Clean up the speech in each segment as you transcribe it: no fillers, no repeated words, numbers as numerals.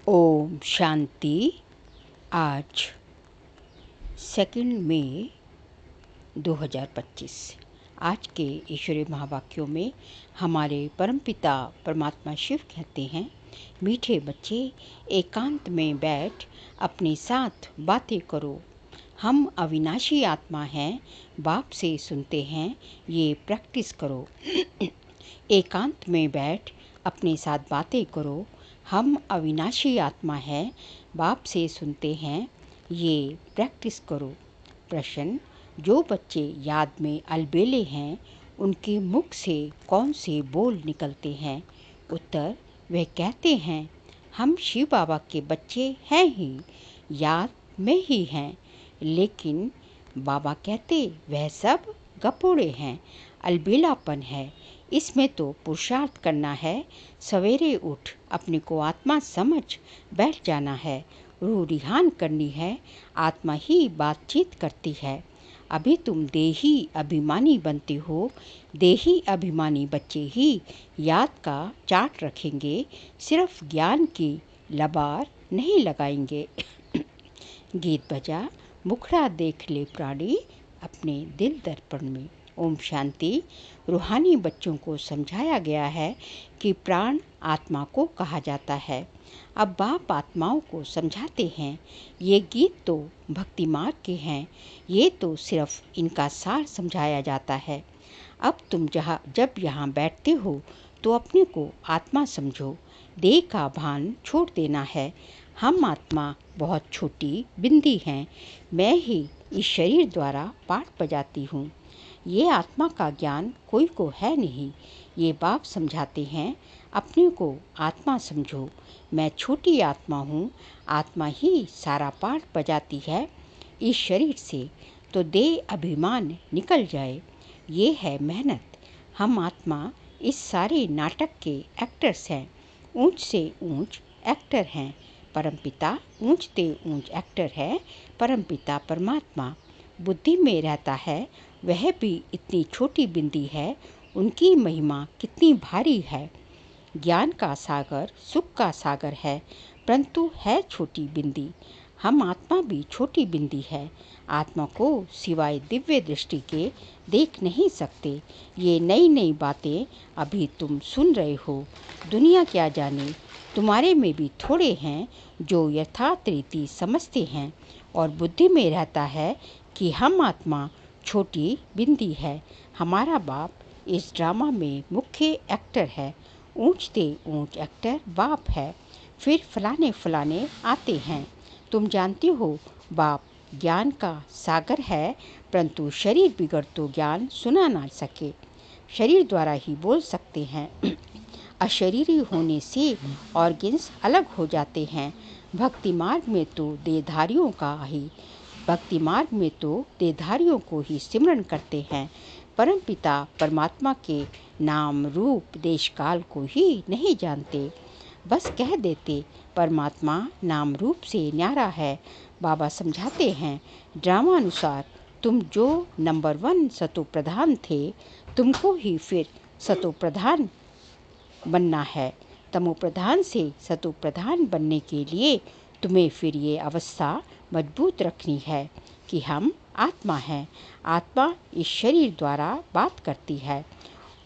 ओम शांति। आज 2 मई 2025। आज के ईश्वरीय महावाक्यों में हमारे परमपिता परमात्मा शिव कहते हैं, मीठे बच्चे एकांत में बैठ अपने साथ बातें करो। हम अविनाशी आत्मा हैं, बाप से सुनते हैं, ये प्रैक्टिस करो। एकांत में बैठ अपने साथ बातें करो। हम अविनाशी आत्मा है, बाप से सुनते हैं, ये प्रैक्टिस करो। प्रश्न: जो बच्चे याद में अलबेले हैं, उनके मुख से कौन से बोल निकलते हैं? उत्तर: वे कहते हैं, हम शिव बाबा के बच्चे हैं ही, याद में ही हैं। लेकिन बाबा कहते वह सब गपोड़े हैं, अलबेलापन है, इसमें तो पुरुषार्थ करना है। सवेरे उठ अपने को आत्मा समझ बैठ जाना है, रूह रिहान करनी है, आत्मा ही बातचीत करती है। अभी तुम देही अभिमानी बनते हो। देही अभिमानी बच्चे ही याद का चार्ट रखेंगे, सिर्फ ज्ञान की लबार नहीं लगाएंगे। गीत बजा, मुखड़ा देख ले प्राणी अपने दिल दर्पण में। ओम शांति। रूहानी बच्चों को समझाया गया है कि प्राण आत्मा को कहा जाता है। अब बाप आत्माओं को समझाते हैं, ये गीत तो भक्ति मार्ग के हैं, ये तो सिर्फ इनका सार समझाया जाता है। अब तुम जब यहाँ बैठते हो तो अपने को आत्मा समझो, देह का भान छोड़ देना है। हम आत्मा बहुत छोटी बिंदी हैं, मैं ही इस शरीर द्वारा पाठ बजाती हूँ। ये आत्मा का ज्ञान कोई को है नहीं, ये बाप समझाते हैं, अपने को आत्मा समझो। मैं छोटी आत्मा हूँ, आत्मा ही सारा पाठ बजाती है इस शरीर से, तो देह अभिमान निकल जाए। ये है मेहनत। हम आत्मा इस सारे नाटक के एक्टर्स हैं, ऊंच से ऊंच एक्टर हैं। परमपिता ऊंच से ऊंच एक्टर है, परमपिता परमात्मा बुद्धि में रहता है, वह भी इतनी छोटी बिंदी है, उनकी महिमा कितनी भारी है। ज्ञान का सागर सुख का सागर है, परंतु है छोटी बिंदी। हम आत्मा भी छोटी बिंदी है, आत्मा को सिवाय दिव्य दृष्टि के देख नहीं सकते। ये नई नई बातें अभी तुम सुन रहे हो, दुनिया क्या जाने। तुम्हारे में भी थोड़े हैं जो यथार्थ रीति समझते हैं, और बुद्धि में रहता है कि हम आत्मा छोटी बिंदी है। हमारा बाप इस ड्रामा में मुख्य एक्टर है, ऊंच से ऊंच एक्टर बाप है। फिर फलाने आते हैं। तुम जानते हो बाप ज्ञान का सागर है, परंतु शरीर बिगड़ तो ज्ञान सुना ना सके, शरीर द्वारा ही बोल सकते हैं। अशरीरी होने से ऑर्गन्स अलग हो जाते हैं। भक्ति मार्ग में तो देहधारियों को ही सिमरन करते हैं। परमपिता परमात्मा के नाम रूप देश काल को ही नहीं जानते, बस कह देते परमात्मा नाम रूप से न्यारा है। बाबा समझाते हैं, ड्रामा अनुसार तुम जो नंबर 1 सतो प्रधान थे, तुमको ही फिर सतो प्रधान बनना है। तमो प्रधान से सतो प्रधान बनने के लिए तुम्हें फिर ये अवस्था मजबूत रखनी है कि हम आत्मा हैं। आत्मा इस शरीर द्वारा बात करती है,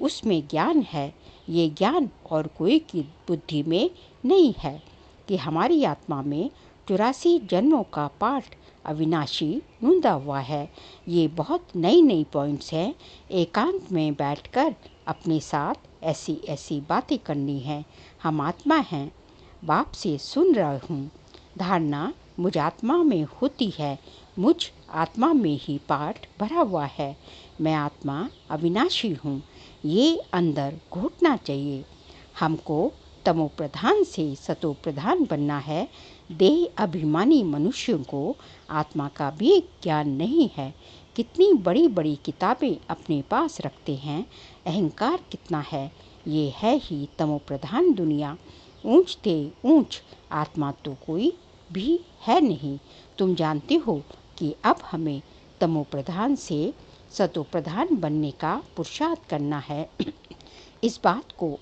उसमें ज्ञान है। ये ज्ञान और कोई की बुद्धि में नहीं है कि हमारी आत्मा में 84 जन्मों का पाठ अविनाशी नूंदा हुआ है। ये बहुत नई पॉइंट्स हैं। एकांत में बैठकर अपने साथ ऐसी बातें करनी है। हम आत्मा हैं, बाप से सुन रहा हूँ। धारणा मुझ आत्मा में होती है, मुझ आत्मा में ही पाठ भरा हुआ है। मैं आत्मा अविनाशी हूँ, ये अंदर घुटना चाहिए। हमको तमो प्रधान से सतो प्रधान बनना है। देह अभिमानी मनुष्यों को आत्मा का भी ज्ञान नहीं है। कितनी बड़ी बड़ी किताबें अपने पास रखते हैं, अहंकार कितना है। ये है ही तमो प्रधान दुनिया। ऊंच से ऊंच आत्मा तो कोई भी है नहीं। तुम जानते हो कि अब हमें तमो प्रधान से सतो प्रधान बनने का पुरुषार्थ करना है। इस बात को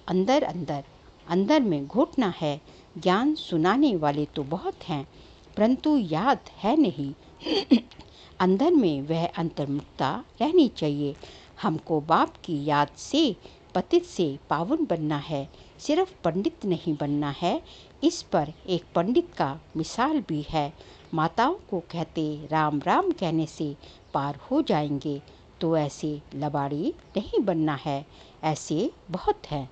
अंदर में घोटना है। ज्ञान सुनाने वाले तो बहुत हैं, परंतु याद है नहीं। अंदर में वह अंतर्मुखता रहनी चाहिए। हमको बाप की याद से पतित से पावन बनना है, सिर्फ पंडित नहीं बनना है। इस पर एक पंडित का मिसाल भी है। माताओं को कहते राम राम कहने से पार हो जाएंगे, तो ऐसे लबाड़ी नहीं बनना है। ऐसे बहुत हैं।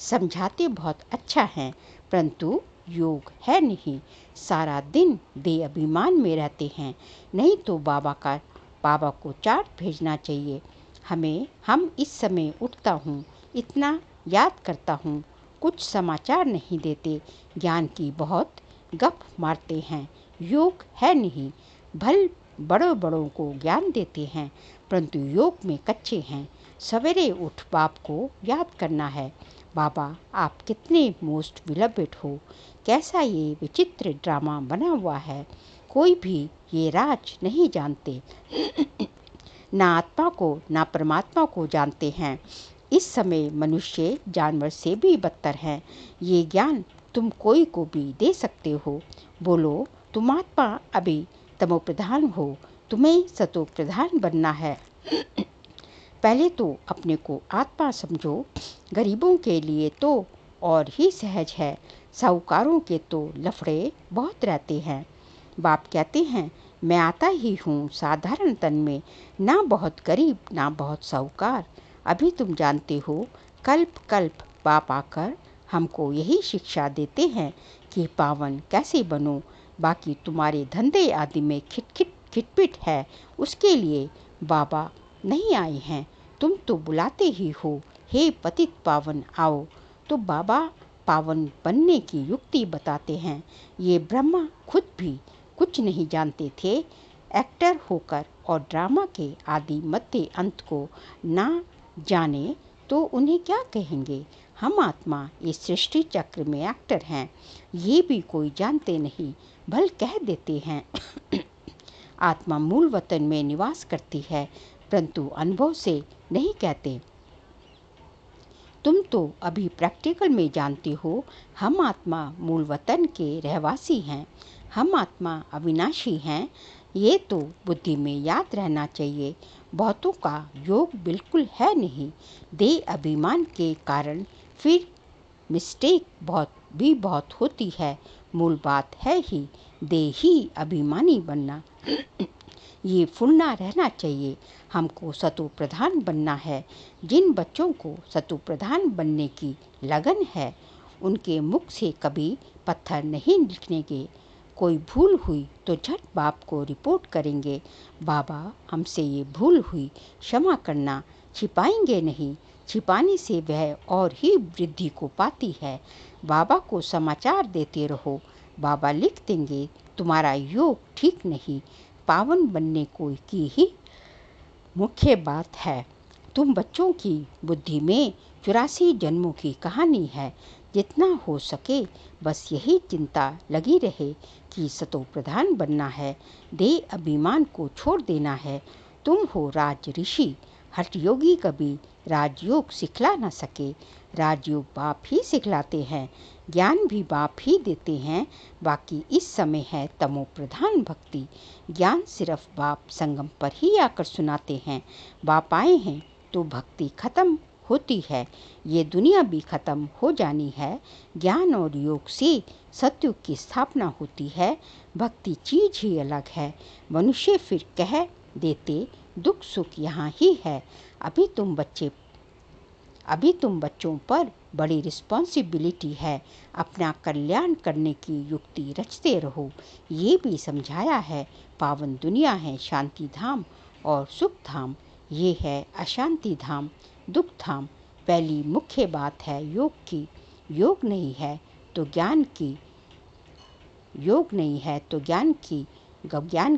समझाते बहुत अच्छा है, परंतु योग है नहीं। सारा दिन दे अभिमान में रहते हैं। नहीं तो बाबा को चार्ट भेजना चाहिए। हम इस समय उठता हूँ, इतना याद करता हूँ, कुछ समाचार नहीं देते। ज्ञान की बहुत गप मारते हैं, योग है नहीं। भल बड़ों बड़ों को ज्ञान देते हैं, परंतु योग में कच्चे हैं। सवेरे उठ बाप को याद करना है। बाबा आप कितने मोस्ट बिलवेड हो। कैसा ये विचित्र ड्रामा बना हुआ है। कोई भी ये राज नहीं जानते। ना आत्मा को ना परमात्मा को जानते हैं। इस समय मनुष्य जानवर से भी बदतर हैं। ये ज्ञान तुम कोई को भी दे सकते हो। बोलो तुम आत्मा अभी तमोप्रधान हो, तुम्हें सतोप्रधान बनना है। पहले तो अपने को आत्मा समझो। गरीबों के लिए तो और ही सहज है, साहूकारों के तो लफड़े बहुत रहते हैं। बाप कहते हैं मैं आता ही हूँ साधारण तन में, ना बहुत गरीब ना बहुत साहूकार। अभी तुम जानते हो, कल्प कल्प बाप आकर हमको यही शिक्षा देते हैं कि पावन कैसे बनो। बाकी तुम्हारे धंधे आदि में खिटपिट है, उसके लिए बाबा नहीं आए हैं। तुम तो बुलाते ही हो, हे पतित पावन आओ। तो बाबा पावन बनने की युक्ति बताते हैं। ये ब्रह्मा खुद भी कुछ नहीं जानते थे। एक्टर होकर और ड्रामा के आदि मध्य अंत को ना जाने तो उन्हें क्या कहेंगे। हम आत्मा इस सृष्टि चक्र में एक्टर हैं, ये भी कोई जानते नहीं, भल कह देते हैं। आत्मा मूल वतन में निवास करती है, परंतु अनुभव से नहीं कहते। तुम तो अभी प्रैक्टिकल में जानते हो, हम आत्मा मूल वतन के रहवासी हैं। हम आत्मा अविनाशी हैं। ये तो बुद्धि में याद रहना चाहिए। बहुतों का योग बिल्कुल है नहीं। देह अभिमान के कारण फिर मिस्टेक बहुत होती है। मूल बात है ही देही अभिमानी बनना। ये फुलना रहना चाहिए। हमको सतो प्रधान बनना है। जिन बच्चों को सतो प्रधान बनने की लगन है, उनके मुख से कभी पत्थर नहीं निकलेंगे। कोई भूल हुई तो झट बाप को रिपोर्ट करेंगे, बाबा हमसे ये भूल हुई, क्षमा करना। छिपाएंगे नहीं, छिपाने से वह और ही वृद्धि को पाती है। बाबा को समाचार देते रहो, बाबा लिख देंगे तुम्हारा योग ठीक नहीं। पावन बनने की ही मुख्य बात है। तुम बच्चों की बुद्धि में 84 जन्मों की कहानी है। जितना हो सके बस यही चिंता लगी रहे कि सतो प्रधान बनना है, देह अभिमान को छोड़ देना है। तुम हो राज ऋषि, हठ योगी कभी राजयोग सिखला न सके। राजयोग बाप ही सिखलाते हैं, ज्ञान भी बाप ही देते हैं। बाकी इस समय है तमो प्रधान भक्ति। ज्ञान सिर्फ बाप संगम पर ही आकर सुनाते हैं। बाप आए हैं तो भक्ति खत्म होती है, ये दुनिया भी खत्म हो जानी है। ज्ञान और योग से सतयुग की स्थापना होती है। भक्ति चीज ही अलग है। मनुष्य फिर कह देते दुख सुख यहाँ ही है। अभी तुम बच्चों पर बड़ी रिस्पॉन्सिबिलिटी है। अपना कल्याण करने की युक्ति रचते रहो। ये भी समझाया है, पावन दुनिया है शांति धाम और सुख धाम, ये है अशांति धाम दुख धाम। पहली मुख्य बात है योग की। योग नहीं है तो ज्ञान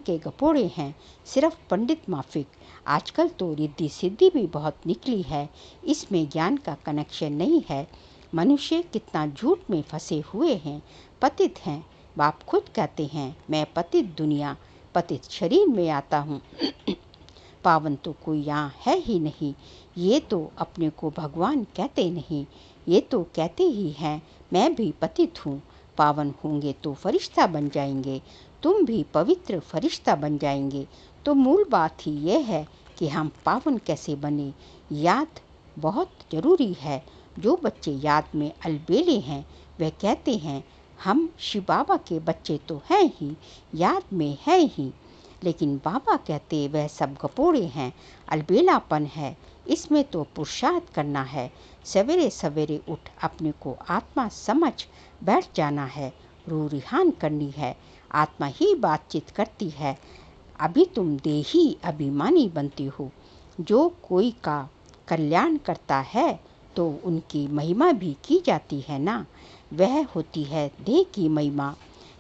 के गपोड़े हैं। सिर्फ पंडित माफिक। आजकल तो रिद्धि सिद्धि भी बहुत निकली है, इसमें ज्ञान का कनेक्शन नहीं है। मनुष्य कितना झूठ में फंसे हुए हैं, पतित हैं। बाप खुद कहते हैं मैं पतित दुनिया पतित शरीर में आता हूँ। पावन तो कोई यहाँ है ही नहीं। ये तो अपने को भगवान कहते नहीं, ये तो कहते ही हैं मैं भी पतित हूँ, पावन होंगे तो फरिश्ता बन जाएंगे, तुम भी पवित्र फरिश्ता बन जाएंगे। तो मूल बात ही ये है कि हम पावन कैसे बने, याद बहुत ज़रूरी है। जो बच्चे याद में अलबेले हैं वे कहते हैं हम शिव बाबा के बच्चे तो हैं ही, याद में हैं ही, लेकिन बाबा कहते वह सब गपोड़े हैं, अलबेलापन है, इसमें तो पुरुषार्थ करना है। सवेरे सवेरे उठ अपने को आत्मा समझ बैठ जाना है, रूह रिहान करनी है, आत्मा ही बातचीत करती है। अभी तुम देही अभिमानी बनते हो। जो कोई का कल्याण करता है तो उनकी महिमा भी की जाती है ना, वह होती है देह की महिमा।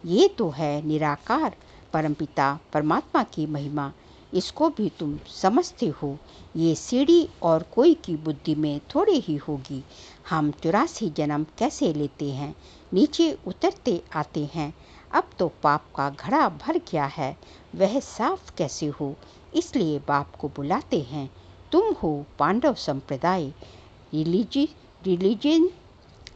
ये तो है निराकार परमपिता परमात्मा की महिमा, इसको भी तुम समझते हो। ये सीढ़ी और कोई की बुद्धि में थोड़े ही होगी। हम 84 जन्म कैसे लेते हैं, नीचे उतरते आते हैं। अब तो पाप का घड़ा भर गया है, वह साफ कैसे हो, इसलिए बाप को बुलाते हैं। तुम हो पांडव संप्रदाय,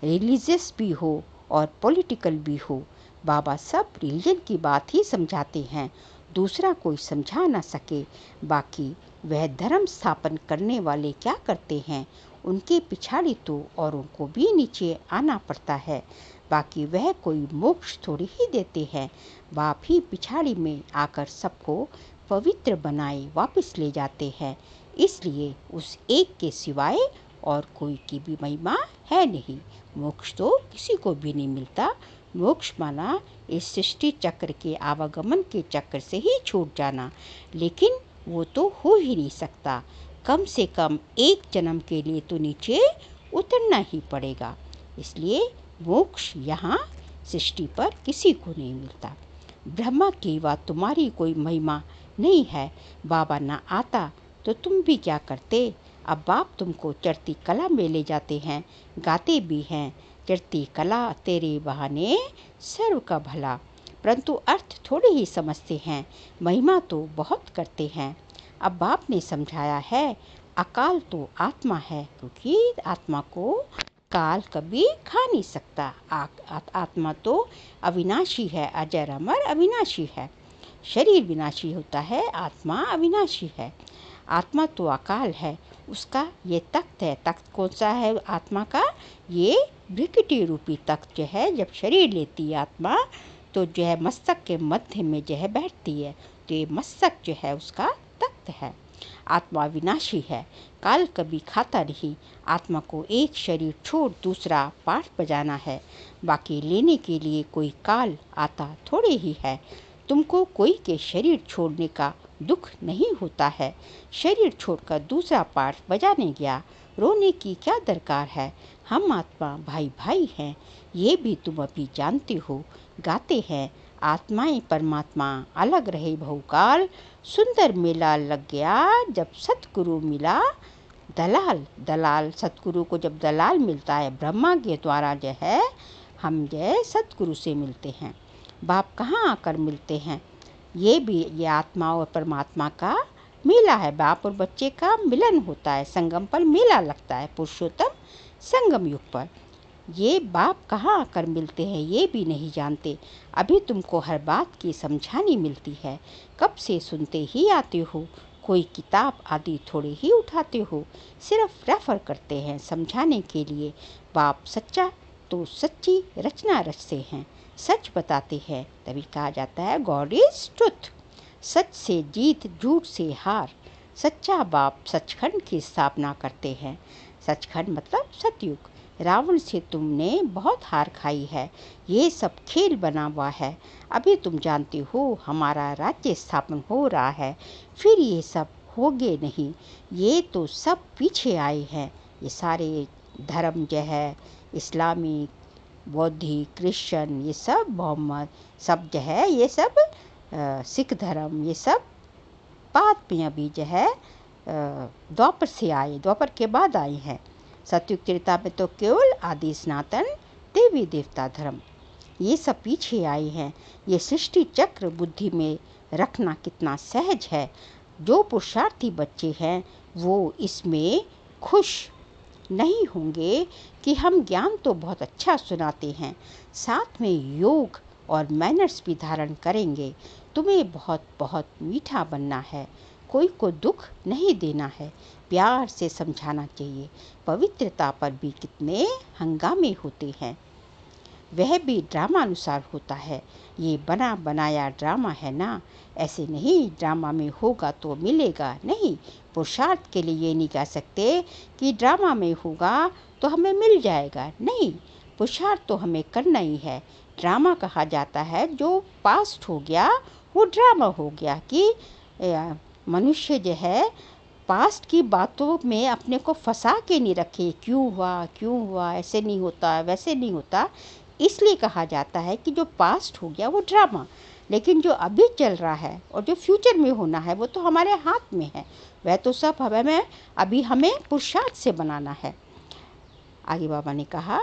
रिलीजियस भी हो और पॉलिटिकल भी हो। बाबा सब रिलीजन की बात ही समझाते हैं, दूसरा कोई समझा ना सके। बाकी वह धर्म स्थापन करने वाले क्या करते हैं, उनके पिछाड़ी तो औरों को भी नीचे आना पड़ता है। बाकी वह कोई मोक्ष थोड़ी ही देते हैं, बाप ही पिछाड़ी में आकर सबको पवित्र बनाए वापस ले जाते हैं। इसलिए उस एक के सिवाय और कोई की भी महिमा है नहीं। मोक्ष तो किसी को भी नहीं मिलता। मोक्ष माना इस सृष्टि चक्र के आवागमन के चक्र से ही छूट जाना, लेकिन वो तो हो ही नहीं सकता। कम से कम एक जन्म के लिए तो नीचे उतरना ही पड़ेगा। इसलिए मोक्ष यहाँ सृष्टि पर किसी को नहीं मिलता। ब्रह्मा की व तुम्हारी कोई महिमा नहीं है। बाबा ना आता तो तुम भी क्या करते। अब बाप तुमको चढ़ती कला में ले जाते हैं, गाते भी हैं चढ़ती कला तेरे बहाने सर्व का भला, परंतु अर्थ थोड़े ही समझते हैं, महिमा तो बहुत करते हैं। अब बाप ने समझाया है अकाल तो आत्मा है, क्योंकि आत्मा को काल कभी खा नहीं सकता। आत्मा तो अविनाशी है, अजर अमर अविनाशी है। शरीर विनाशी होता है, आत्मा अविनाशी है। आत्मा तो अकाल है, उसका ये तख्त है। तख्त कौन सा है आत्मा का, ये भ्रिकुटी रूपी तख्त जो है, जब शरीर लेती है आत्मा तो जो है मस्तक के मध्य में जो है बैठती है, तो ये मस्तक जो है उसका तख्त है। आत्मा विनाशी है, काल कभी खाता नहीं। आत्मा को एक शरीर छोड़ दूसरा पाठ बजाना है, बाकी लेने के लिए कोई काल आता थोड़े ही है। तुमको कोई के शरीर छोड़ने का दुख नहीं होता है। शरीर छोड़कर दूसरा पाठ बजाने गया, रोने की क्या दरकार है। हम आत्मा भाई भाई हैं, ये भी तुम अभी जानते हो। गाते हैं आत्माएं परमात्मा अलग रहे बहुकाल, सुंदर मेला लग गया जब सतगुरु मिला दलाल। दलाल सतगुरु को जब दलाल मिलता है, ब्रह्मा के द्वारा जो है हम जो सतगुरु से मिलते हैं। बाप कहाँ आकर मिलते हैं, ये आत्मा और परमात्मा का मेला है। बाप और बच्चे का मिलन होता है, संगम पर मेला लगता है, पुरुषोत्तम संगम युग पर। ये बाप कहाँ आकर मिलते हैं ये भी नहीं जानते। अभी तुमको हर बात की समझानी मिलती है, कब से सुनते ही आते हो। कोई किताब आदि थोड़े ही उठाते हो, सिर्फ रेफर करते हैं समझाने के लिए। बाप सच्चा तो सच्ची रचना रचते हैं, सच बताते हैं, तभी कहा जाता है गॉड इज ट्रुथ। सच से जीत, झूठ से हार। सच्चा बाप सचखंड की स्थापना करते हैं। सचखंड मतलब सतयुग। रावण से तुमने बहुत हार खाई है, ये सब खेल बना हुआ है। अभी तुम जानते हो हमारा राज्य स्थापन हो रहा है, फिर ये सब होगे नहीं। ये तो सब पीछे आए हैं, ये सारे धर्म जो है इस्लामी, बौद्धिक, क्रिश्चियन, ये सब मोहम्मद सब जो है, ये सब सिख धर्म, ये सब बाद में अभी जो है द्वापर से आए, द्वापर के बाद आए हैं। सतयुग त्रेता में तो केवल आदि सनातन देवी देवता धर्म, ये सब पीछे आए हैं। ये सृष्टि चक्र बुद्धि में रखना कितना सहज है। जो पुरुषार्थी बच्चे हैं वो इसमें खुश नहीं होंगे कि हम ज्ञान तो बहुत अच्छा सुनाते हैं, साथ में योग और मैनर्स भी धारण करेंगे। तुम्हें बहुत बहुत मीठा बनना है, कोई को दुख नहीं देना है, प्यार से समझाना चाहिए। पवित्रता पर भी कितने हंगामे होते हैं, वह भी ड्रामा अनुसार होता है। ये बना बनाया ड्रामा है ना, ऐसे नहीं ड्रामा में होगा तो मिलेगा नहीं। पुरुषार्थ के लिए ये नहीं कह सकते कि ड्रामा में होगा तो हमें मिल जाएगा, नहीं, पुरुषार्थ तो हमें करना ही है। ड्रामा कहा जाता है जो पास्ट हो गया वो ड्रामा हो गया, कि मनुष्य जो है पास्ट की बातों में अपने को फंसा के नहीं रखे, क्यों हुआ, ऐसे नहीं होता, वैसे नहीं होता। इसलिए कहा जाता है कि जो पास्ट हो गया वो ड्रामा, लेकिन जो अभी चल रहा है और जो फ्यूचर में होना है वो तो हमारे हाथ में है। वह तो सब हमें पुरुषार्थ से बनाना है। आगे बाबा ने कहा,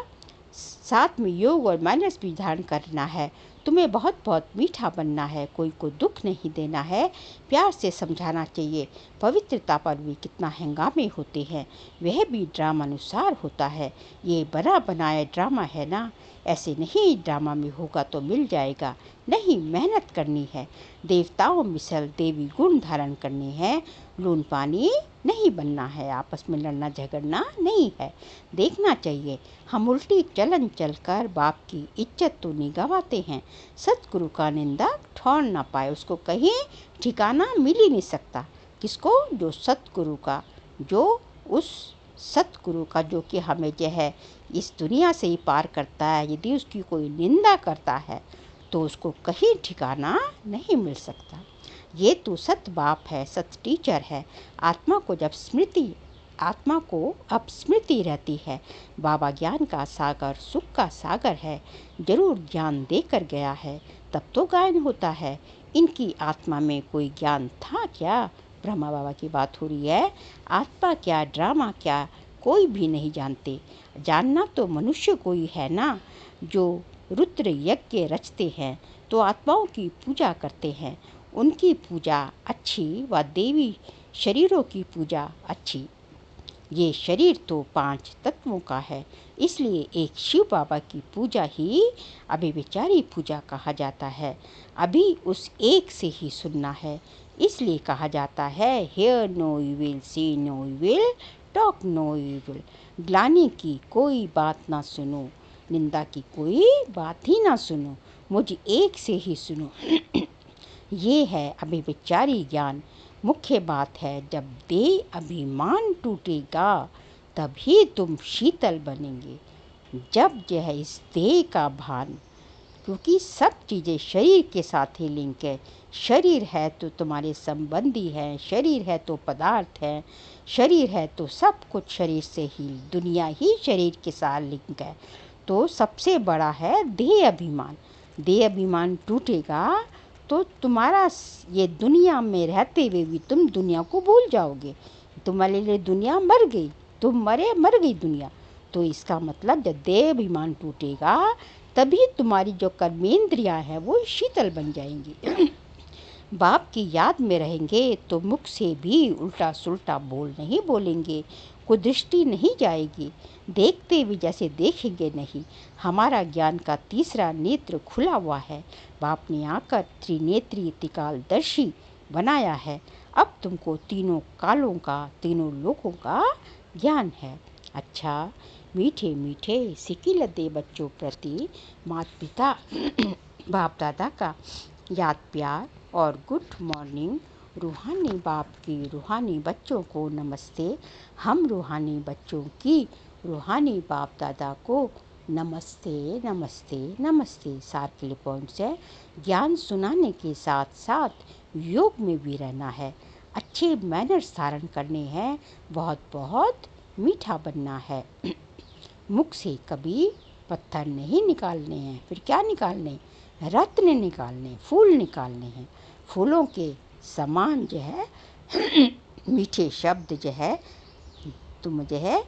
साथ में योग और मैनर्स भी धारण करना है। तुम्हें बहुत बहुत मीठा बनना है, कोई को दुख नहीं देना है, प्यार से समझाना चाहिए। पवित्रता पर भी कितना हंगामे होते हैं, वह भी ड्रामा अनुसार होता है। ये बना बनाया ड्रामा है ना, ऐसे नहीं ड्रामा में होगा तो मिल जाएगा, नहीं, मेहनत करनी है। देवताओं मिसल देवी गुण धारण करने हैं, लून पानी नहीं बनना है, आपस में लड़ना झगड़ना नहीं है। देखना चाहिए हम उल्टी चलन चलकर बाप की इज्जत तो नहीं गवाते हैं। सतगुरु का निंदा ठौर ना पाए, उसको कहीं ठिकाना मिल ही नहीं सकता। किसको? जो सतगुरु का, जो उस सतगुरु का जो कि हमें जो है इस दुनिया से ही पार करता है। यदि उसकी कोई निंदा करता है तो उसको कहीं ठिकाना नहीं मिल सकता। ये तो सत बाप है, सत टीचर है। आत्मा को अब स्मृति रहती है। बाबा ज्ञान का सागर, सुख का सागर है, जरूर ज्ञान देकर गया है, तब तो गायन होता है। इनकी आत्मा में कोई ज्ञान था क्या? ब्रह्मा बाबा की बात हो रही है। आत्मा क्या, ड्रामा क्या, कोई भी नहीं जानते। जानना तो मनुष्य कोई है ना, जो रुद्र यज्ञ रचते हैं तो आत्माओं की पूजा करते हैं। उनकी पूजा अच्छी व देवी शरीरों की पूजा अच्छी। ये शरीर तो 5 तत्वों का है, इसलिए एक शिव बाबा की पूजा ही अभिविचारी पूजा कहा जाता है। अभी उस एक से ही सुनना है, इसलिए कहा जाता है hear no evil, see no evil, talk no evil. ग्लानि की कोई बात ना सुनो, निंदा की कोई बात ही ना सुनो, मुझ एक से ही सुनो। ये है अभिविचारी ज्ञान। मुख्य बात है, जब देह अभिमान टूटेगा तभी तुम शीतल बनेंगे। जब यह इस देह का भान, क्योंकि सब चीज़ें शरीर के साथ ही लिंक है। शरीर है तो तुम्हारे संबंधी हैं, शरीर है तो पदार्थ है, शरीर है तो सब कुछ शरीर से ही, दुनिया ही शरीर के साथ लिंक है। तो सबसे बड़ा है देह अभिमान। देह अभिमान टूटेगा तो तुम्हारा ये दुनिया में रहते हुए भी तुम दुनिया को भूल जाओगे। तुम्हारे लिए दुनिया मर गई, तुम मर गई दुनिया। तो इसका मतलब जब देह अभिमान टूटेगा तभी तुम्हारी जो कर्मेंद्रियां हैं वो शीतल बन जाएंगी। बाप की याद में रहेंगे तो मुख से भी उल्टा सुल्टा बोल नहीं बोलेंगे, कुदृष्टि नहीं जाएगी, देखते भी जैसे देखेंगे नहीं। हमारा ज्ञान का तीसरा नेत्र खुला हुआ है। बाप ने आकर त्रिनेत्री त्रिकालदर्शी बनाया है। अब तुमको तीनों कालों का, तीनों लोकों का ज्ञान है। अच्छा, मीठे मीठे सिकिलते बच्चों प्रति माता पिता बाप दादा का याद प्यार और गुड मॉर्निंग। रूहानी बाप की रूहानी बच्चों को नमस्ते। हम रूहानी बच्चों की रूहानी बाप दादा को नमस्ते नमस्ते नमस्ते। सार के लिए पॉइंट्स है, ज्ञान सुनाने के साथ साथ योग में भी रहना है, अच्छे मैनर्स धारण करने हैं, बहुत बहुत मीठा बनना है। मुख से कभी पत्थर नहीं निकालने हैं, फिर क्या निकालने? रत्न निकालने, फूल निकालने हैं। फूलों के समान जो है मीठे शब्द जो है, तुम जो है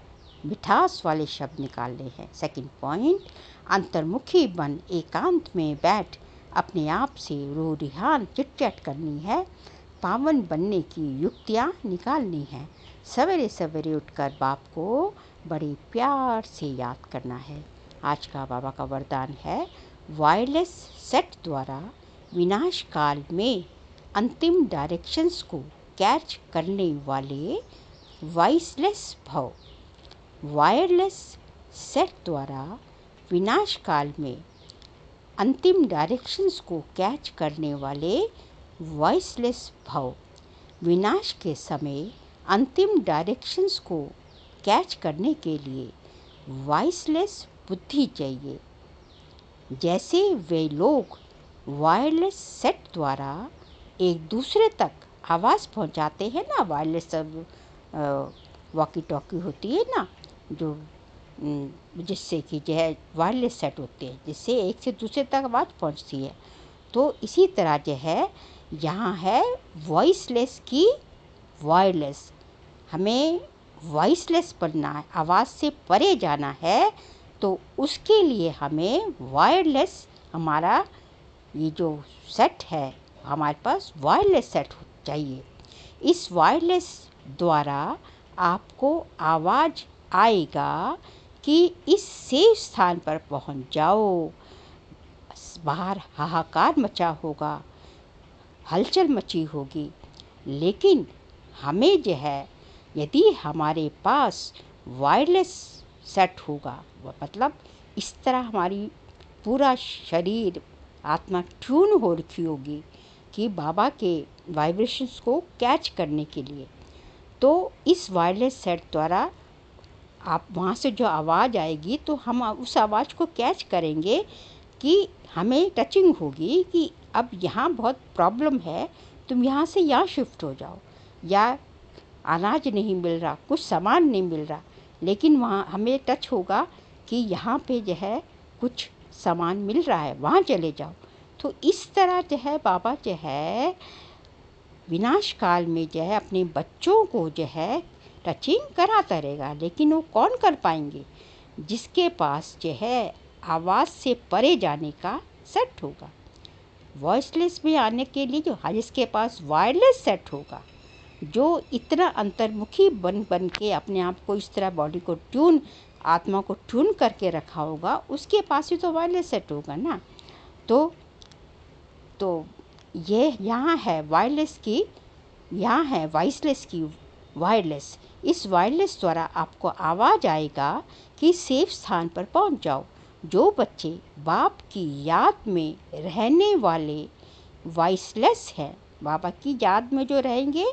मिठास वाले शब्द निकालने हैं। सेकंड पॉइंट, अंतर्मुखी बन एकांत में बैठ अपने आप से रो रिहान चिट करनी है। पावन बनने की युक्तियाँ निकालनी है। सवेरे सवेरे उठकर बाप को बड़े प्यार से याद करना है। आज का बाबा का वरदान है, वायरलेस सेट द्वारा विनाश काल में अंतिम डायरेक्शंस को कैच करने वाले वॉइसलेस भव। वायरलेस सेट द्वारा विनाश काल में अंतिम डायरेक्शंस को कैच करने वाले वॉइसलेस भव। विनाश के समय अंतिम डायरेक्शंस को कैच करने के लिए वॉइसलेस बुद्धि चाहिए। जैसे वे लोग वायरलेस सेट द्वारा एक दूसरे तक आवाज़ पहुंचाते हैं ना, वायरलेस सब वॉकी टॉकी होती है ना, जो जिससे कि जो है वायरलेस सेट होते हैं, जिससे एक से दूसरे तक आवाज़ पहुंचती है। तो इसी तरह जो है यहाँ है वॉइसलेस की वायरलेस। हमें वॉइसलेस बनना है, आवाज़ से परे जाना है, तो उसके लिए हमें वायरलेस, हमारा ये जो सेट है हमारे पास वायरलेस सेट चाहिए। इस वायरलेस द्वारा आपको आवाज़ आएगा कि इस सेफ स्थान पर पहुंच जाओ। बाहर हाहाकार मचा होगा, हलचल मची होगी, लेकिन हमें जो है, यदि हमारे पास वायरलेस सेट होगा, मतलब इस तरह हमारी पूरा शरीर आत्मा ट्यून हो रखी होगी कि बाबा के वाइब्रेशंस को कैच करने के लिए, तो इस वायरलेस सेट द्वारा आप वहाँ से जो आवाज़ आएगी तो हम उस आवाज़ को कैच करेंगे कि हमें टचिंग होगी कि अब यहाँ बहुत प्रॉब्लम है, तुम यहाँ से यहाँ शिफ्ट हो जाओ, या अनाज नहीं मिल रहा, कुछ सामान नहीं मिल रहा, लेकिन वहाँ हमें टच होगा कि यहाँ पे जो है कुछ सामान मिल रहा है, वहाँ चले जाओ। तो इस तरह जो है बाबा जो है विनाश काल में जो है अपने बच्चों को जो है टचिंग कराता रहेगा, लेकिन वो कौन कर पाएंगे? जिसके पास जो है आवाज़ से परे जाने का सेट होगा। वॉइसलेस में आने के लिए जो जिसके पास वायरलेस सेट होगा, जो इतना अंतर्मुखी बन के अपने आप को इस तरह बॉडी को ट्यून, आत्मा को ट्यून करके रखा होगा, उसके पास ही तो वायरलेस सेट होगा ना। तो ये यहाँ है वायरलेस की, यहाँ है वॉइसलेस की वायरलेस। इस वायरलेस द्वारा आपको आवाज़ आएगा कि सेफ स्थान पर पहुँच जाओ। जो बच्चे बाप की याद में रहने वाले वॉइसलेस हैं, बाबा की याद में जो रहेंगे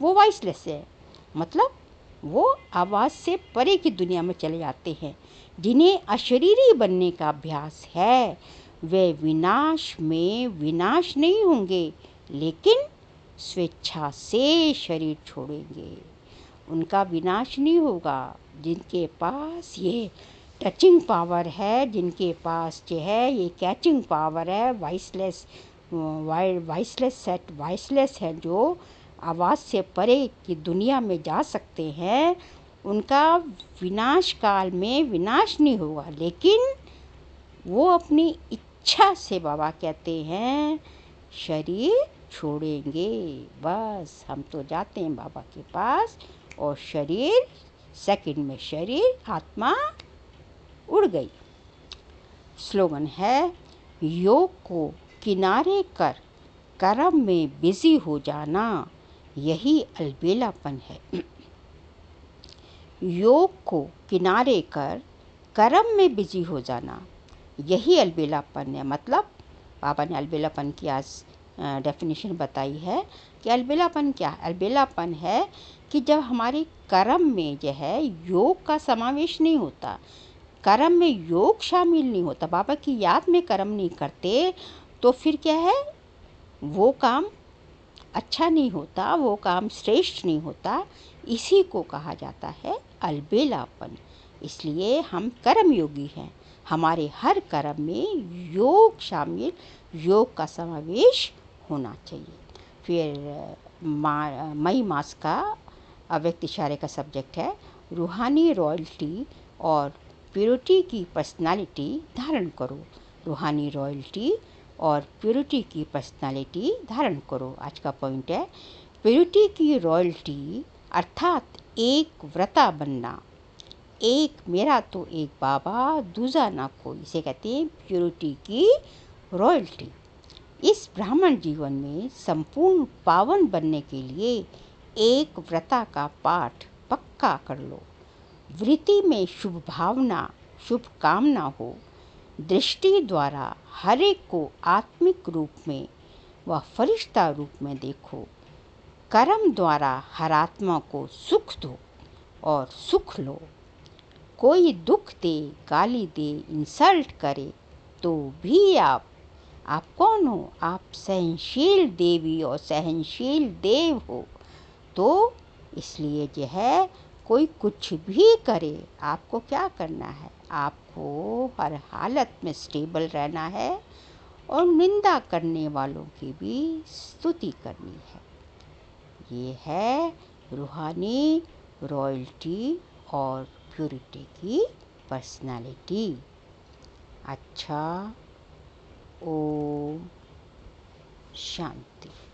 वो वॉइसलेस है, मतलब वो आवाज़ से परे की दुनिया में चले जाते हैं। जिन्हें अशरीरी बनने का अभ्यास है वे विनाश में विनाश नहीं होंगे, लेकिन स्वेच्छा से शरीर छोड़ेंगे। उनका विनाश नहीं होगा। जिनके पास ये टचिंग पावर है, जिनके पास जो है ये कैचिंग पावर है, वॉइसलेस सेट वॉइसलेस है, जो आवाज़ से परे की दुनिया में जा सकते हैं, उनका विनाश काल में विनाश नहीं होगा, लेकिन वो अपनी इच्छा से, बाबा कहते हैं, शरीर छोड़ेंगे। बस हम तो जाते हैं बाबा के पास और शरीर, सेकंड में शरीर, आत्मा उड़ गई। स्लोगन है, योग को किनारे कर कर्म में बिजी हो जाना, यही अलबेलापन है। योग को किनारे कर कर्म में बिजी हो जाना, यही अलबेलापन है। मतलब बाबा ने अलबेलापन की आज डेफिनेशन बताई है कि अलबेलापन क्या है। अलबेलापन है कि जब हमारे कर्म में जो है योग का समावेश नहीं होता, कर्म में योग शामिल नहीं होता, बाबा की याद में कर्म नहीं करते, तो फिर क्या है, वो काम अच्छा नहीं होता, वो काम श्रेष्ठ नहीं होता। इसी को कहा जाता है अलबेलापन। इसलिए हम कर्म योगी हैं, हमारे हर कर्म में योग शामिल, योग का समावेश होना चाहिए। फिर मई मास का अव्यक्त इशारे का सब्जेक्ट है, रूहानी रॉयल्टी और प्योरिटी की पर्सनालिटी धारण करो। रूहानी रॉयल्टी और प्योरिटी की पर्सनालिटी धारण करो। आज का पॉइंट है, प्योरिटी की रॉयल्टी अर्थात एक व्रता बनना, एक मेरा तो एक बाबा दूजा ना कोई, इसे कहते हैं प्योरिटी की रॉयल्टी। इस ब्राह्मण जीवन में संपूर्ण पावन बनने के लिए एक व्रता का पाठ पक्का कर लो। वृत्ति में शुभ भावना, शुभ कामना हो। दृष्टि द्वारा हर एक को आत्मिक रूप में व फरिश्ता रूप में देखो। कर्म द्वारा हर आत्मा को सुख दो और सुख लो। कोई दुख दे, गाली दे, इंसल्ट करे तो भी आप कौन हो? आप सहनशील देवी और सहनशील देव हो। तो इसलिए जो है कोई कुछ भी करे, आपको क्या करना है? आपको हर हालत में स्टेबल रहना है और निंदा करने वालों की भी स्तुति करनी है। ये है रूहानी रॉयल्टी और प्योरिटी की पर्सनालिटी। अच्छा, ओम शांति।